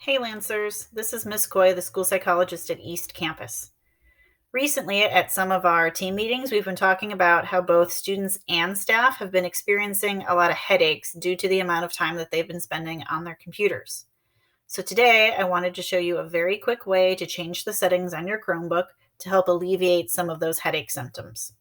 Hey Lancers, this is Miss Coy, the school psychologist at East Campus. Recently, at some of our team meetings, we've been talking about how both students and staff have been experiencing a lot of headaches due to the amount of time that they've been spending on their computers. So today, I wanted to show you a very quick way to change the settings on your Chromebook to help alleviate some of those headache symptoms.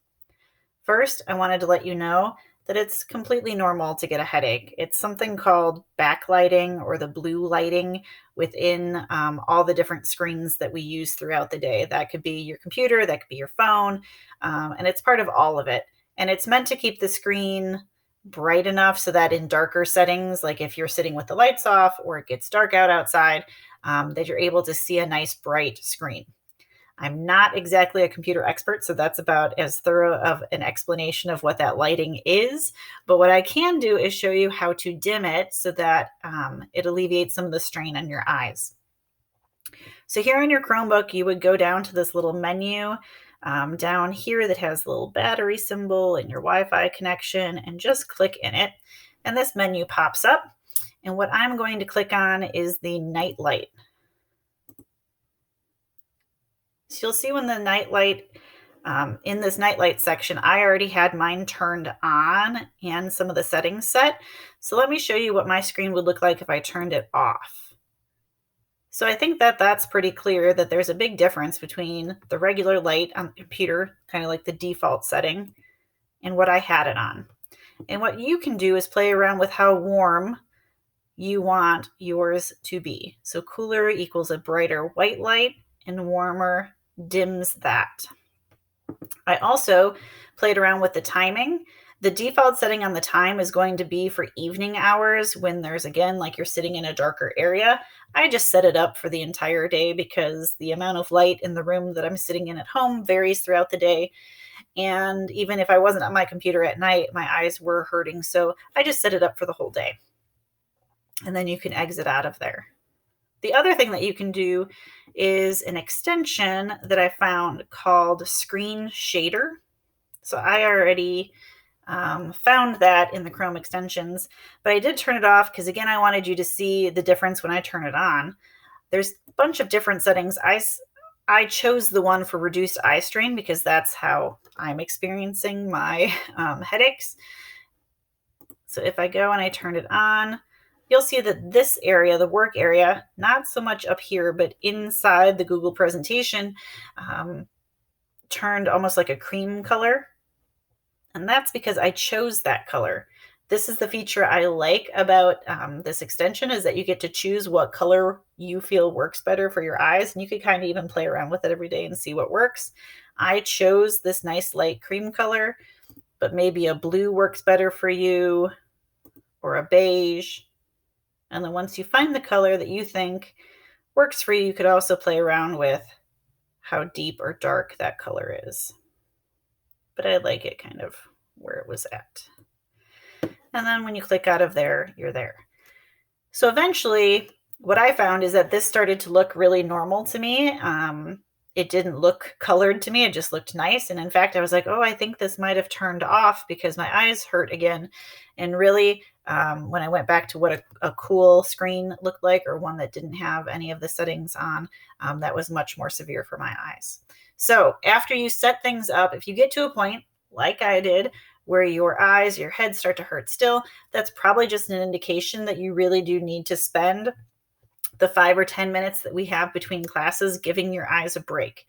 First, I wanted to let you know that it's completely normal to get a headache. It's something called backlighting or the blue lighting within all the different screens that we use throughout the day. That could be your computer, that could be your phone, and it's part of all of it. And it's meant to keep the screen bright enough so that in darker settings, like if you're sitting with the lights off or it gets dark outside, that you're able to see a nice bright screen. I'm not exactly a computer expert, so that's about as thorough of an explanation of what that lighting is. But what I can do is show you how to dim it so that it alleviates some of the strain on your eyes. So here on your Chromebook, you would go down to this little menu down here that has the little battery symbol and your Wi-Fi connection, and just click in it. And this menu pops up. And what I'm going to click on is the night light. So you'll see when the nightlight, in this nightlight section, I already had mine turned on and some of the settings set. So let me show you what my screen would look like if I turned it off. So I think that that's pretty clear that there's a big difference between the regular light on the computer, kind of like the default setting, and what I had it on. And what you can do is play around with how warm you want yours to be. So cooler equals a brighter white light, and warmer dims that. I also played around with the timing. The default setting on the time is going to be for evening hours when there's, again, like you're sitting in a darker area. I just set it up for the entire day because the amount of light in the room that I'm sitting in at home varies throughout the day. And even if I wasn't on my computer at night, my eyes were hurting. So I just set it up for the whole day. And then you can exit out of there. The other thing that you can do is an extension that I found called Screen Shader. So I already found that in the Chrome extensions, but I did turn it off because, again, I wanted you to see the difference when I turn it on. There's a bunch of different settings. I chose the one for reduced eye strain because that's how I'm experiencing my headaches. So if I go and I turn it on, you'll see that this area, the work area, not so much up here, but inside the Google presentation, turned almost like a cream color. And that's because I chose that color. This is the feature I like about this extension, is that you get to choose what color you feel works better for your eyes. And you could kind of even play around with it every day and see what works. I chose this nice light cream color, but maybe a blue works better for you, or a beige. And then once you find the color that you think works for you, you could also play around with how deep or dark that color is. But I like it kind of where it was at. And then when you click out of there, you're there. So eventually, what I found is that this started to look really normal to me. It didn't look colored to me. It just looked nice. And in fact, I was like, oh, I think this might have turned off because my eyes hurt again. And really, when I went back to what a cool screen looked like, or one that didn't have any of the settings on, that was much more severe for my eyes. So after you set things up, if you get to a point, like I did, where your eyes, your head start to hurt still, that's probably just an indication that you really do need to spend the 5 or 10 minutes that we have between classes giving your eyes a break.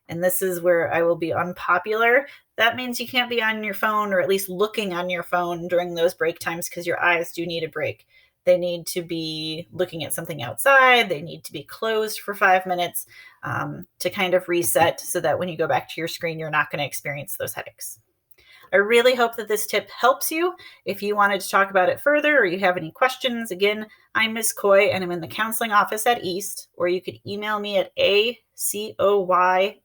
And this is where I will be unpopular. That means you can't be on your phone, or at least looking on your phone during those break times, because your eyes do need a break. They need to be looking at something outside. They need to be closed for 5 minutes to kind of reset so that when you go back to your screen, you're not going to experience those headaches. I really hope that this tip helps you. If you wanted to talk about it further, or you have any questions, again, I'm Ms. Coy and I'm in the counseling office at East, or you could email me at acoy@lphs.org.